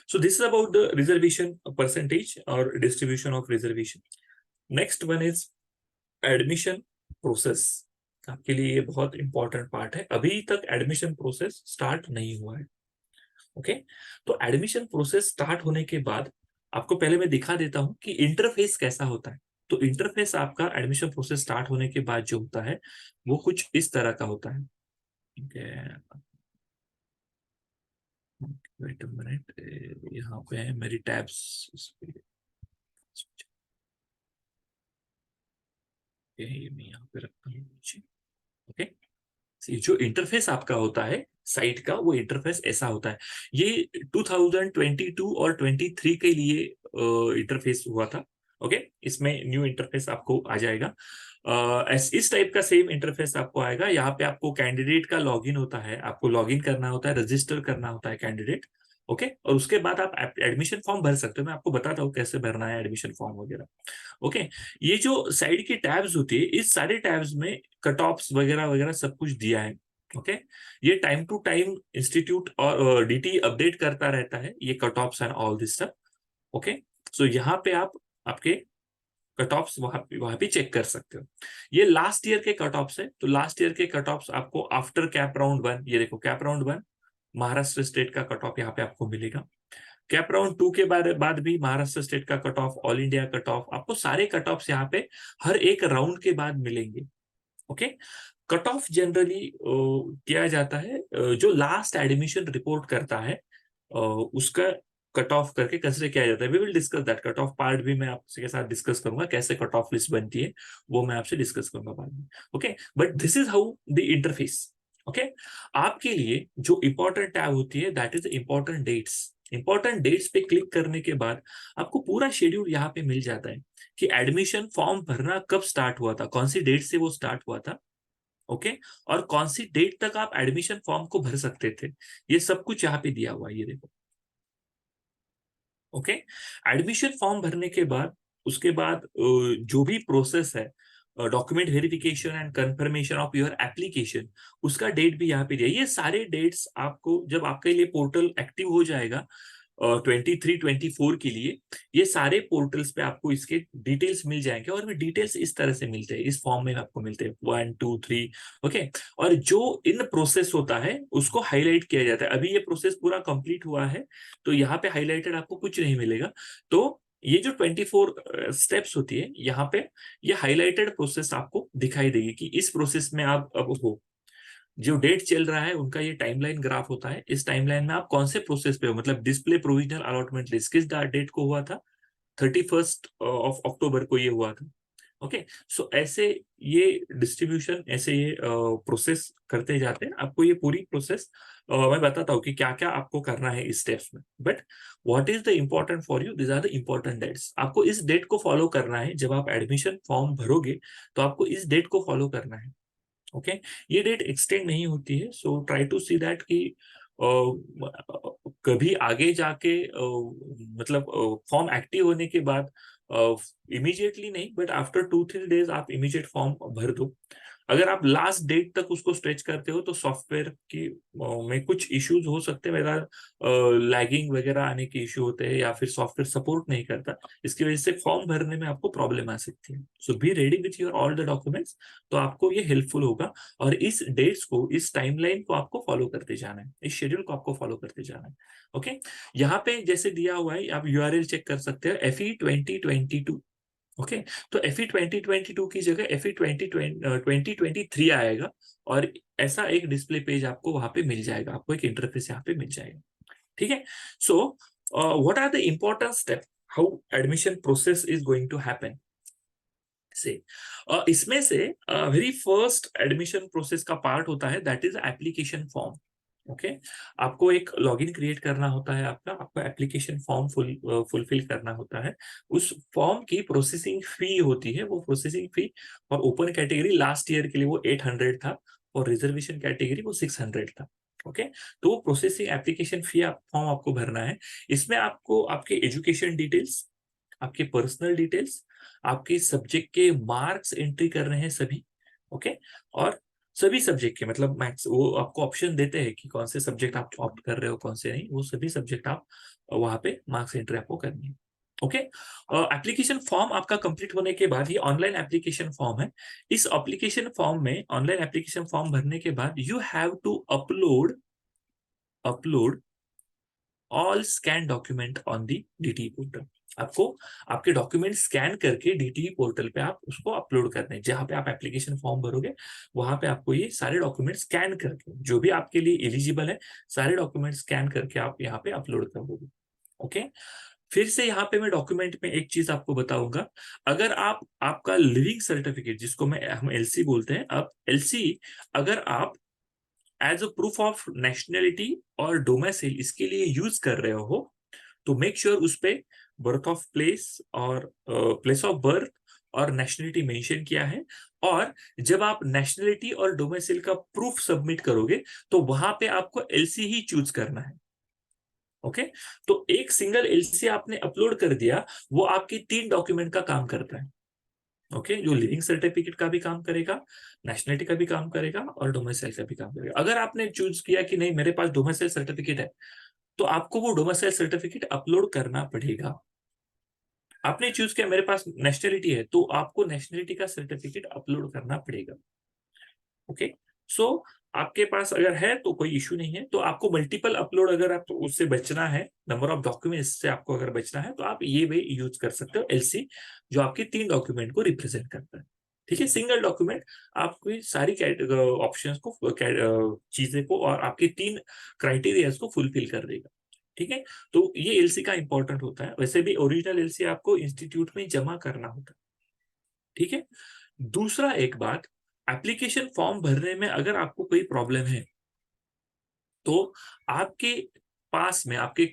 So this is about the reservation percentage or distribution of reservation. Next one is admission process. आपके लिए ये बहुत important part है. अभी तक एडमिशन प्रोसेस स्टार्ट नहीं हुआ है. ओके, तो एडमिशन प्रोसेस स्टार्ट होने के बाद आपको पहले मैं दिखा देता हूं कि इंटरफेस कैसा होता है. तो इंटरफेस आपका एडमिशन प्रोसेस स्टार्ट होने के बाद जो होता है वो कुछ इस तरह का होता है. वेट अ मिनट, यहाँ पे है मेरी टैब्स. ये मैं यहाँ पे रखता हूँ नीचे. ओके, जो इंटरफेस आपका होता है साइट का, वो इंटरफेस ऐसा होता है. ये 2022 और 23 के लिए इंटरफेस हुआ था. ओके, इसमें न्यू इंटरफेस आपको आ जाएगा. इस टाइप का सेम इंटरफेस आपको आएगा. यहाँ पे आपको कैंडिडेट का लॉगिन होता है, आपको लॉगिन करना होता है, रजिस्टर करना होता है कैंडिडेट. ओके, और उसके बाद आप एडमिशन फॉर्म भर सकते हो. मैं आपको बताता हूँ कैसे भरना है एडमिशन फॉर्म वगैरह. ओके, ये जो साइड की टैब्स होती है, इस सारे टैब्स में कट ऑफ्स वगैरह वगैरह सब कुछ दिया है. ओके, ये टाइम टू टाइम इंस्टीट्यूट और डीटी अपडेट करता रहता है ये cut offs and all this stuff. Okay, so यहाँ पे आप आपके कट ऑफ्स वहां पे चेक कर सकते हो. ये लास्ट ईयर के कट ऑफ्स है. तो लास्ट ईयर के कट ऑफ्स आपको आफ्टर कैप राउंड 1, ये देखो कैप राउंड 1 महाराष्ट्र स्टेट का कट ऑफ यहाँ पे आपको मिलेगा. कैप राउंड 2 के बाद भी महाराष्ट्र स्टेट का cut off, all India cut off, आपको सारे कट ऑफ यहाँ पे हर एक राउंड के बाद मिलेंगे. ओके, कट ऑफ जनरली किया जाता है जो लास्ट एडमिशन रिपोर्ट करता है उसका कट ऑफ करके कंसिडर किया जाता है. We will discuss that. Cut off part भी मैं आपसे के साथ डिस्कस करूंगा, कैसे कट ऑफ लिस्ट बनती है वो मैं आपसे डिस्कस करूंगा बाद में. Okay, but this is how the interface. Okay, आपके लिए जो इंपॉर्टेंट टैब होती है that is important dates. Important dates पे क्लिक करने के बाद आपको पूरा शेड्यूल यहाँ पे मिल जाता है कि एडमिशन फॉर्म भरना कब स्टार्ट हुआ था, कौन सी डेट से वो स्टार्ट हुआ था. ओके, और कौन सी डेट तक आप एडमिशन फॉर्म को भर सकते थे, ये सब कुछ यहाँ पे दिया हुआ है. ये देखो. ओके, एडमिशन फॉर्म भरने के बाद उसके बाद जो भी प्रोसेस है, document verification and confirmation of your application, उसका डेट भी यहाँ पे दिया. ये सारे डेट्स आपको जब आपके लिए पोर्टल एक्टिव हो जाएगा 23-24 के लिए, ये सारे पोर्टल्स पे आपको इसके डिटेल्स मिल जाएंगे. और डिटेल्स इस तरह से मिलते हैं, इस फॉर्म में आपको मिलते हैं 1 2 3. ओके, और जो इन प्रोसेस होता है उसको हाईलाइट किया जाता है. अभी ये प्रोसेस पूरा कंप्लीट हुआ है तो यहाँ पे हाईलाइटेड आपको कुछ नहीं मिलेगा. तो ये जो 24 स्टेप्स होती है यहाँ पे, ये हाईलाइटेड प्रोसेस आपको दिखाई देगी कि इस प्रोसेस में आप अब हो. जो डेट चल रहा है उनका ये टाइमलाइन ग्राफ होता है. इस टाइमलाइन में आप कौन से प्रोसेस पे हो, मतलब डिस्प्ले प्रोविजनल अलॉटमेंट लिस्ट किस डेट को हुआ था, 31 ऑफ अक्टूबर को ये हुआ था. ओके, सो ऐसे ये डिस्ट्रीब्यूशन, ऐसे ये प्रोसेस करते जाते हैं. आपको ये पूरी प्रोसेस मैं बताता हूँ कि क्या क्या आपको करना है इस स्टेप्स में. But what is the important for you, this are the important dates. आपको इस डेट को फॉलो करना है. जब आप एडमिशन फॉर्म भरोगे तो आपको इस डेट को फॉलो करना है. ओके, ये डेट एक्सटेंड नहीं होती है. So try to see that कि कभी आगे जाके मतलब फॉर्म एक्टिव होने के बाद इमीडिएटली नहीं, बट आफ्टर 2-3 डेज आप इमीडिएट फॉर्म भर दो. अगर आप लास्ट डेट तक उसको स्ट्रेच करते हो तो सॉफ्टवेयर की में कुछ इश्यूज हो सकते हैं. मेरा लैगिंग वगैरह आने के इश्यू होते हैं या फिर सॉफ्टवेयर सपोर्ट नहीं करता. इसकी वजह से फॉर्म भरने में आपको प्रॉब्लम आ सकती है. So be ready with your all the documents. तो आपको ये हेल्पफुल होगा. और इस डेट्स को, इस टाइमलाइन को आपको फॉलो करते जाना है, इस शेड्यूल को आपको फॉलो करते जाना है. ओके, यहाँ पे जैसे दिया हुआ है आप यूआरएल चेक कर सकते हो, FE 2022. ओके, तो FE 2022 की जगह FE 2023 आएगा. और ऐसा एक डिस्प्ले पेज आपको वहां पे मिल जाएगा, आपको एक इंटरफेस यहाँ पे मिल जाएगा. ठीक है. So what are the important step, how admission process is going to happen से. इसमें से वेरी फर्स्ट एडमिशन प्रोसेस का पार्ट होता है that is application form. Okay, आपको एक लॉगिन क्रिएट करना होता है. आपको एप्लीकेशन फॉर्म फुलफिल करना होता है. उस फॉर्म की प्रोसेसिंग फी होती है. वो प्रोसेसिंग फी और ओपन कैटेगरी लास्ट ईयर के लिए वो 800 था और रिजर्वेशन कैटेगरी वो 600 था. ओके, तो वो प्रोसेसिंग एप्लीकेशन फी फॉर्म आपको भरना है. इसमें आपको आपके एजुकेशन डिटेल्स, आपके पर्सनल डिटेल्स, आपके सब्जेक्ट के मार्क्स एंट्री कर रहे हैं सभी. ओके, और सभी सब्जेक्ट के मतलब मैथ्स, वो आपको ऑप्शन देते हैं कि कौन से सब्जेक्ट आप ऑप्ट कर रहे हो, कौन से नहीं. वो सभी सब्जेक्ट आप वहां पे मार्क्स एंट्री आपको करनी है। ओके, एप्लीकेशन फॉर्म आपका कंप्लीट होने के बाद, ये ऑनलाइन एप्लीकेशन फॉर्म है। इस एप्लीकेशन फॉर्म में, ऑनलाइन एप्लीकेशन फॉर्म भरने के बाद you have to upload all scan document on the DTE portal. आपको आपके डॉक्यूमेंट स्कैन करके डीटीई पोर्टल पे आप उसको अपलोड करने हैं। जहां पे आप एप्लीकेशन फॉर्म भरोगे वहां पे आपको ये सारे डॉक्यूमेंट स्कैन करके, जो भी आपके लिए एलिजिबल है, सारे डॉक्यूमेंट स्कैन करके आप यहाँ पे अपलोड कर दोगे। ओके, फिर से यहाँ पे मैं डॉक्यूमेंट में एक चीज आपको बताऊंगा। अगर आप आपका लिविंग सर्टिफिकेट, जिसको हम एलसी बोलते हैं, अब एलसी अगर आप as a proof of nationality और डोमेसाइल इसके लिए यूज कर रहे हो, तो मेक श्योर उस पे बर्थ ऑफ प्लेस और प्लेस ऑफ बर्थ और नेशनलिटी मेंशन किया है। और जब आप नेशनलिटी और डोमेसाइल का प्रूफ सबमिट करोगे तो वहां पे आपको एलसी ही चूज करना है। ओके, तो एक सिंगल एलसी आपने अपलोड कर दिया, वो आपकी 3 डॉक्यूमेंट का काम करता है। ओके, जो लिविंग सर्टिफिकेट का भी काम करेगा, नेशनलिटी का भी काम करेगा और डोमेसाइल का भी काम करेगा। अगर आपने चूज किया कि नहीं मेरे पास डोमेसाइल सर्टिफिकेट है, तो आपको वो डोमेसाइल सर्टिफिकेट अपलोड करना पड़ेगा। आपने चूज किया मेरे पास नेशनलिटी है, तो आपको नेशनलिटी का सर्टिफिकेट अपलोड करना पड़ेगा। ओके, सो आपके पास अगर है तो कोई इशू नहीं है। तो आपको मल्टीपल अपलोड, अगर आप उससे बचना है, नंबर ऑफ डॉक्यूमेंट्स से आपको अगर बचना है, तो आप ये वे यूज कर सकते हो, एलसी, जो आपके 3 डॉक्यूमेंट को रिप्रेजेंट करता है। ठीक है, सिंगल डॉक्यूमेंट आपकी सारी ऑप्शंस को, चीजें को और आपके 3 क्राइटेरियाज को फुलफिल कर देगा। ठीक है, तो ये एलसी का इंपॉर्टेंट होता है। वैसे भी ओरिजिनल एलसी आपको इंस्टीट्यूट में जमा करना होता है। ठीक है, दूसरा एक बात, एप्लीकेशन फॉर्म भरने में अगर आपको कोई प्रॉब्लम है, तो आपके पास में, आपके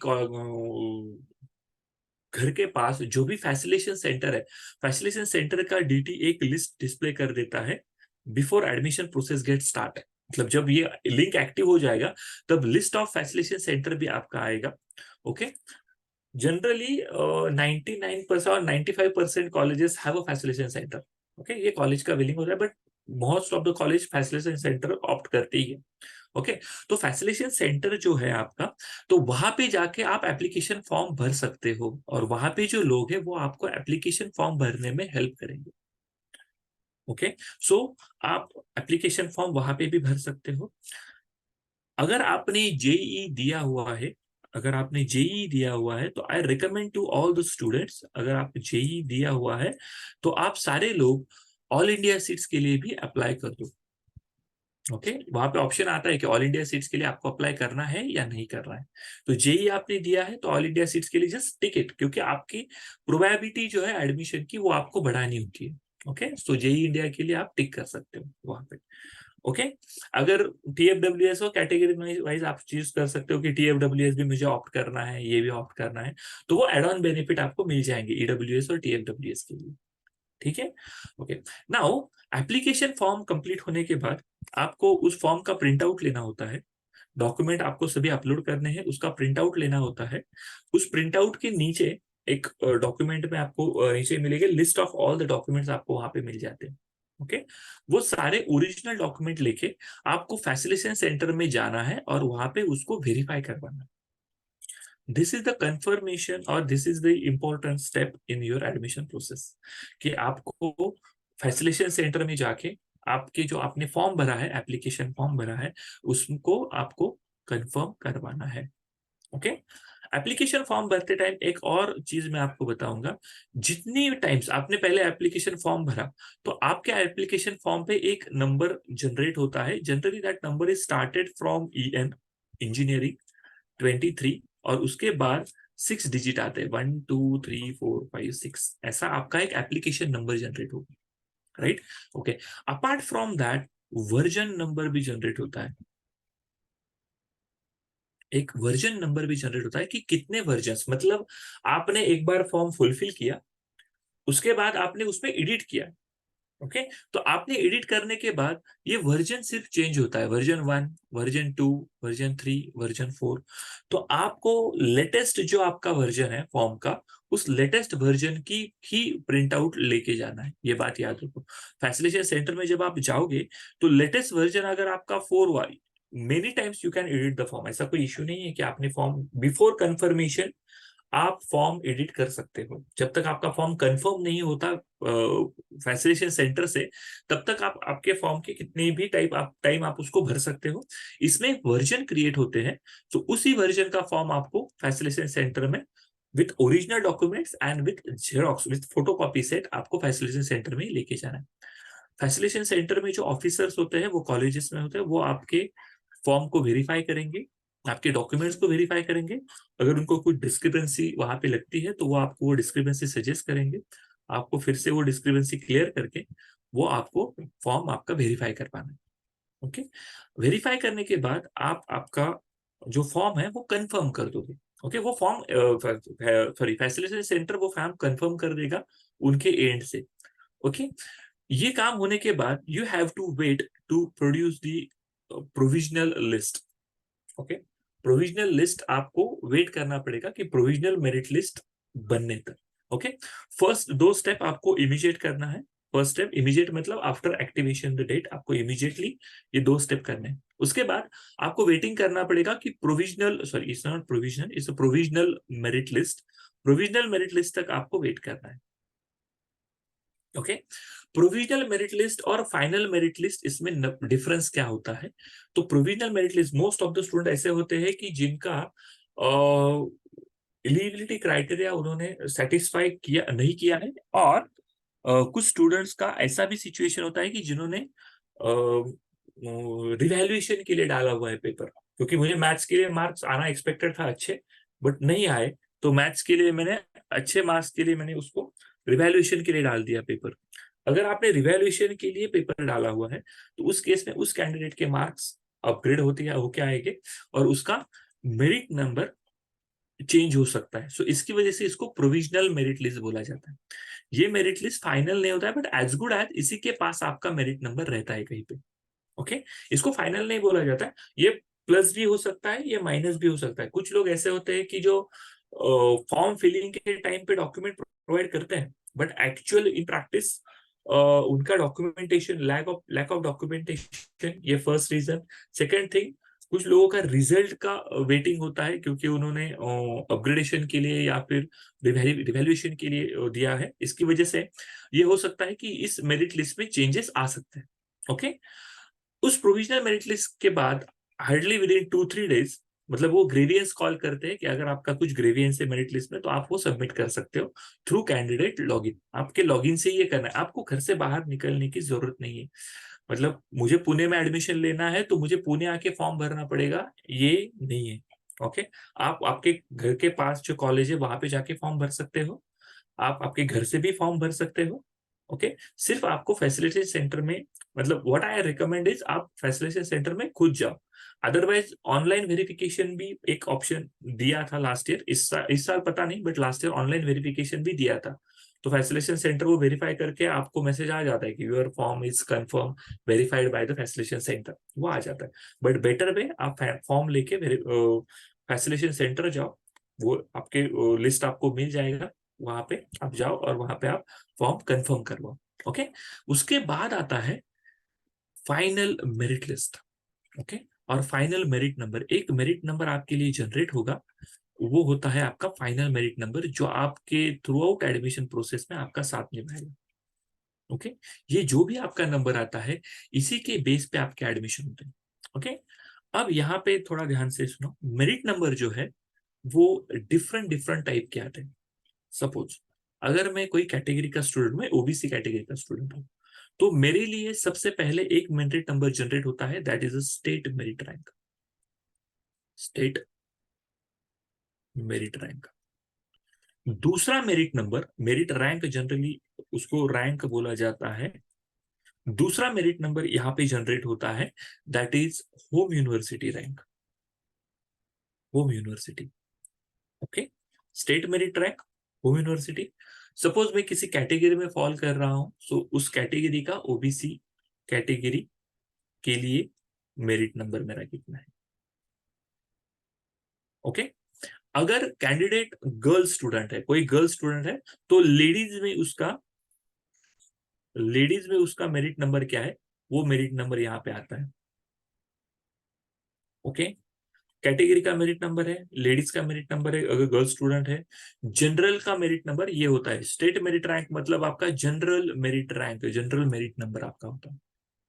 घर के पास जो भी फैसिलिटेशन सेंटर है, फैसिलिटेशन सेंटर का डीटी एक लिस्ट डिस्प्ले कर देता है before admission process get start. मतलब जब ये लिंक एक्टिव हो जाएगा, तब लिस्ट ऑफ फैसिलिटेशन सेंटर भी आपका आएगा। ओके, जनरली 99% और 95% colleges have a facilitation centre. Okay, ये कॉलेज का विलिंग होता है, but most of the college facilitation centre opt करते ही है। ओके, तो फैसिलिटेशन सेंटर जो है आपका, तो वहां पे जाके आप एप्लीकेशन फॉर्म भर सकते हो, और वहां पे जो लोग हैं वो आपको एप्लीकेशन फॉर्म भरने में हेल्प करेंगे। ओके, सो आप एप्लीकेशन फॉर्म वहां पे भी भर सकते हो। अगर आपने जेई दिया हुआ है, अगर आपने जेई दिया हुआ है, तो I recommend to all the students, अगर आप जेई दिया हुआ है तो आप सारे लोग ऑल इंडिया सीट्स के लिए भी अप्लाई कर दो। ओके, वहां पे ऑप्शन आता है कि ऑल इंडिया सीट्स के लिए आपको अप्लाई करना है या नहीं करना है। तो जेई आपने दिया है तो ऑल इंडिया सीट्स के लिए जस्ट टिक इट, क्योंकि आपकी प्रोबेबिलिटी जो है एडमिशन की, वो आपको बढ़ानी होती है। ओके, सो जेई इंडिया के लिए आप टिक कर सकते हो वहां पे। ओके, अगर टीएफडब्ल्यूएस हो, कैटेगरी वाइज आप चूज कर सकते हो कि टीएफडब्ल्यूएस भी मुझे ऑप्ट करना है, ये भी ऑप्ट करना है, तो वो एड ऑन बेनिफिट आपको मिल जाएंगे ईडब्ल्यूएस और टीएफडब्ल्यूएस के लिए। ठीक है, okay, now application form complete होने के बाद आपको उस फॉर्म का प्रिंट आउट लेना होता है। डॉक्यूमेंट आपको सभी अपलोड करने हैं, उसका प्रिंट आउट लेना होता है। उस प्रिंट आउट के नीचे एक डॉक्यूमेंट में आपको नीचे मिलेगी list of all the documents, आपको वहां पे मिल जाते हैं। ओके, वो सारे ओरिजिनल डॉक्यूमेंट लेके आपको फैसिलिटेशन सेंटर में जाना है और वहां पे उसको वेरीफाई करवाना है। दिस इज द कंफर्मेशन और this is the important step in your admission process, कि आपको फैसिलिटेशन सेंटर में जाके आपके जो आपने फॉर्म भरा है, एप्लीकेशन फॉर्म भरा है, उसको आपको कंफर्म करवाना है। ओके, एप्लीकेशन फॉर्म भरते टाइम एक और चीज मैं आपको बताऊंगा। जितनी टाइम्स आपने पहले एप्लीकेशन फॉर्म भरा, तो आपके एप्लीकेशन फॉर्म पे एक नंबर जनरेट होता है। Generally that number is started from EN, engineering 23, और उसके बाद 6 डिजिट आते हैं, 1 2 3 4 5 6, ऐसा आपका एक एप्लीकेशन नंबर जनरेट होगा। Right, okay, apart from that version number भी जनरेट होता है। एक वर्जन नंबर भी जनरेट होता है कि कितने वर्जन, मतलब आपने एक बार फॉर्म फुलफिल किया, उसके बाद आपने उसमें एडिट किया। ओके, तो आपने एडिट करने के बाद ये वर्जन सिर्फ चेंज होता है, वर्जन 1, वर्जन 2, वर्जन 3, वर्जन 4। तो आपको लेटेस्ट जो आपका वर्जन है फॉर्म का, उस लेटेस्ट वर्जन की ही प्रिंट आउट लेके जाना है, ये बात याद रखो। फैसिलिटेशन सेंटर में जब आप जाओगे, तो लेटेस्ट वर्जन अगर आपका many times you can edit the form, ऐसा कोई इश्यू नहीं है कि आपने फॉर्म बिफोर कंफर्मेशन आप फॉर्म एडिट कर सकते हो। जब तक आपका फॉर्म कंफर्म नहीं होता फैसिलिटेशन सेंटर से, तब तक आप आपके फॉर्म के कितने भी टाइम आप उसको भर सकते हो। इसमें वर्जन क्रिएट होते हैं, तो उसी वर्जन का फॉर्म आपको फैसिलिटेशन सेंटर में with original documents and with xerox with photocopy set आपको फैसिलिटेशन सेंटर में लेके जाना है। फैसिलिटेशन सेंटर में जो ऑफिसर्स होते हैं वो कॉलेजेस में होते हैं, वो आपके फॉर्म को वेरीफाई करेंगे, आपके डॉक्यूमेंट्स को वेरीफाई करेंगे। अगर उनको कुछ डिस्क्रिपेंसी वहां पे लगती है तो वो आपको वो डिस्क्रिपेंसी सजेस्ट करेंगे, आपको फिर से वो डिस्क्रिपेंसी क्लियर करके वो आपको फॉर्म आपका वेरीफाई करवाना है। ओके, वेरीफाई करने के बाद आप आपका जो फॉर्म है वो कंफर्म कर दोगे। ओके, वो फॉर्म सॉरी फैसिलिटेशन सेंटर वो फॉर्म कंफर्म कर देगा उनके एंड से। ओके, ये काम होने के बाद you have to wait to produce the provisional list. Okay, provisional list आपको वेट करना पड़ेगा कि प्रोविजनल मेरिट लिस्ट बनने तक। ओके, फर्स्ट दो स्टेप आपको इमीडिएट करना है। फर्स्ट स्टेप इमीडिएट मतलब आफ्टर एक्टिवेशन द डेट आपको इमीडिएटली ये दो स्टेप करने हैं। उसके बाद आपको वेटिंग करना पड़ेगा कि provisional sorry it's not provisional, it's a provisional merit list, provisional merit list तक आपको वेट करना है। ओके, प्रोविजनल मेरिट लिस्ट और फाइनल मेरिट लिस्ट इसमें डिफरेंस क्या होता है? तो provisional merit list most of the student ऐसे होते हैं कि जिनका एलिजिबिलिटी क्राइटेरिया उन्होंने सेटिस्फाई किया नहीं किया है, और कुछ स्टूडेंट्स का ऐसा भी सिचुएशन होता है कि जिन्होंने रिवैल्यूएशन के लिए डाला हुआ है पेपर, क्योंकि मुझे मैथ्स के लिए मार्क्स आना एक्सपेक्टेड था अच्छे, बट नहीं आए, तो मैथ्स के लिए मैंने अच्छे मार्क्स के लिए मैंने उसको रिवैल्यूएशन के लिए डाल दिया पेपर। अगर आपने रिवैल्यूएशन के लिए पेपर डाला हुआ है तो उस केस में उस कैंडिडेट के मार्क्स अपग्रेड होते होके आएंगे और उसका मेरिट नंबर चेंज हो सकता है। सो इसकी वजह से इसको प्रोविजनल मेरिट लिस्ट बोला जाता है। ये मेरिट लिस्ट फाइनल नहीं होता है, बट एज गुड एज इसी के पास आपका मेरिट नंबर रहता है कहीं पे। ओके, इसको फाइनल नहीं बोला जाता है। ये प्लस भी हो सकता है, ये माइनस भी हो सकता है। कुछ लोग ऐसे होते हैं कि जो फॉर्म फिलिंग के टाइम पे डॉक्यूमेंट प्रोवाइड करते हैं, बट एक्चुअल इन प्रैक्टिस उनका डॉक्यूमेंटेशन लैक ऑफ डॉक्यूमेंटेशन, ये फर्स्ट रीजन। सेकेंड थिंग, कुछ लोगों का रिजल्ट का वेटिंग होता है क्योंकि उन्होंने अपग्रेडेशन के लिए या फिर रिवैल्यूएशन के लिए दिया है, इसकी वजह से ये हो सकता है कि इस मेरिट लिस्ट में चेंजेस आ सकते हैं। ओके, उस प्रोविजनल मेरिट लिस्ट के बाद हार्डली विद इन 2-3 डेज, मतलब वो ग्रेवियंस कॉल करते हैं कि अगर आपका कुछ ग्रेवियंस है मेरिट लिस्ट में तो आप वो सबमिट कर सकते हो थ्रू कैंडिडेट लॉगिन। आपके लॉगिन से ये करना है, आपको घर से बाहर निकलने की जरूरत नहीं है। मतलब मुझे पुणे में एडमिशन लेना है तो मुझे पुणे आके फॉर्म भरना पड़ेगा, ये नहीं है। ओके, आप आपके घर के पास जो कॉलेज है वहां पे जाके फॉर्म भर सकते हो, आप आपके घर से भी फॉर्म भर सकते हो। ओके, सिर्फ आपको फैसिलिटी सेंटर में, मतलब व्हाट आई रिकमेंड इज आप फैसिलिटी सेंटर में खुद जाओ। अदरवाइज ऑनलाइन वेरिफिकेशन भी एक ऑप्शन दिया था लास्ट ईयर, इस साल पता नहीं, but last year online verification भी दिया था। तो फैसिलिटेशन सेंटर वो वेरीफाई करके आपको मैसेज आ जाता है कि your form is confirm verified by the facilitation centre, वो आ जाता है। बट बेटर वे आप फॉर्म लेके फैसिलिटेशन सेंटर जाओ, वो आपके लिस्ट आपको मिल जाएगा, वहां पे आप जाओ और वहां पे आप फॉर्म कंफर्म करवाओ। ओके, उसके बाद आता है फाइनल मेरिट लिस्ट। ओके, और फाइनल मेरिट नंबर, एक मेरिट नंबर आपके लिए जनरेट होगा, वो होता है आपका फाइनल मेरिट नंबर, जो आपके थ्रू आउट एडमिशन प्रोसेस में आपका साथ निभाएगा। ओके, ये जो भी आपका नंबर आता है इसी के बेस पे आपके एडमिशन होते हैं। ओके, अब यहाँ पे थोड़ा ध्यान से सुनो, मेरिट नंबर जो है वो डिफरेंट डिफरेंट टाइप के आते हैं। सपोज अगर मैं कोई कैटेगरी का स्टूडेंट, मैं ओबीसी कैटेगरी का स्टूडेंट हूँ, तो मेरे लिए सबसे पहले एक मेरिट नंबर जनरेट होता है, that is a state merit rank. State merit rank. दूसरा merit number, merit rank generally उसको रैंक बोला जाता है। दूसरा मेरिट नंबर यहाँ पे जनरेट होता है, that is home university rank. Home university. Okay, state merit rank, home university. Suppose मैं किसी कैटेगरी में फॉल कर रहा हूं, सो उस कैटेगरी का ओबीसी कैटेगरी के लिए मेरिट नंबर मेरा कितना है। ओके, अगर कैंडिडेट गर्ल स्टूडेंट है, कोई गर्ल स्टूडेंट है, तो लेडीज में उसका मेरिट नंबर क्या है, वो मेरिट नंबर यहाँ पे आता है। ओके। कैटेगरी का मेरिट नंबर है, लेडीज का मेरिट नंबर है अगर गर्ल स्टूडेंट है। जनरल का मेरिट नंबर ये होता है, स्टेट मेरिट रैंक मतलब आपका general merit rank, general merit number आपका होता है।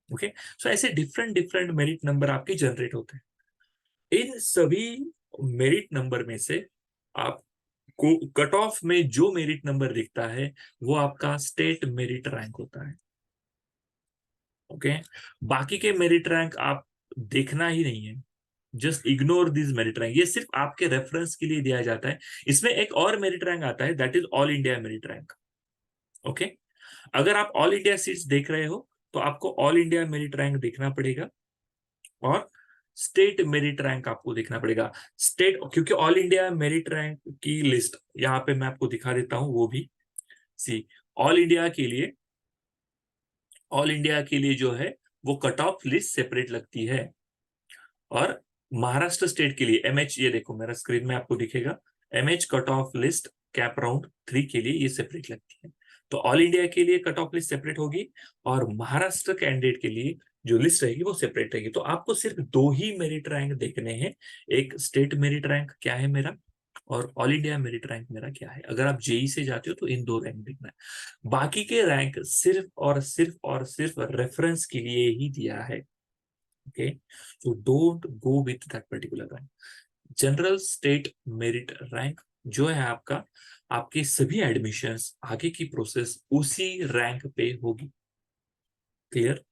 ओके। सो ऐसे डिफरेंट डिफरेंट मेरिट नंबर आपके जनरेट होते हैं। इन सभी मेरिट नंबर में से आपको कट ऑफ में जो मेरिट नंबर दिखता है वो आपका स्टेट मेरिट रैंक होता है। ओके। बाकी के मेरिट रैंक आप देखना ही नहीं है, just ignore this merit rank, ये सिर्फ आपके रेफरेंस के लिए दिया जाता है। इसमें एक और मेरिट रैंक आता है, that is all India merit rank. Okay. अगर आप ऑल इंडिया सीट्स देख रहे हो तो आपको ऑल इंडिया मेरिट रैंक देखना पड़ेगा और स्टेट मेरिट रैंक आपको देखना पड़ेगा। स्टेट, क्योंकि ऑल इंडिया मेरिट रैंक की लिस्ट यहाँ पे मैं आपको दिखा देता हूं वो भी। सी, ऑल इंडिया के लिए, ऑल इंडिया के लिए जो है वो कट ऑफ लिस्ट सेपरेट लगती है। और महाराष्ट्र स्टेट के लिए एमएच, ये देखो मेरा स्क्रीन में आपको दिखेगा, MH cut off list cap round 3 के लिए ये सेपरेट लगती है। तो ऑल इंडिया के लिए कट ऑफ लिस्ट सेपरेट होगी और महाराष्ट्र कैंडिडेट के लिए जो लिस्ट रहेगी वो सेपरेट रहेगी। तो आपको सिर्फ दो ही मेरिट रैंक देखने हैं, एक स्टेट मेरिट रैंक क्या है मेरा और ऑल इंडिया मेरिट रैंक मेरा क्या है। अगर आप जेई से जाते हो तो इन दो रैंक देखना है, बाकी के रैंक सिर्फ और सिर्फ और सिर्फ रेफरेंस के लिए ही दिया है। Okay, so don't go with that particular rank. General state merit rank जो है आपका, आपके सभी एडमिशंस आगे की प्रोसेस उसी रैंक पे होगी। क्लियर?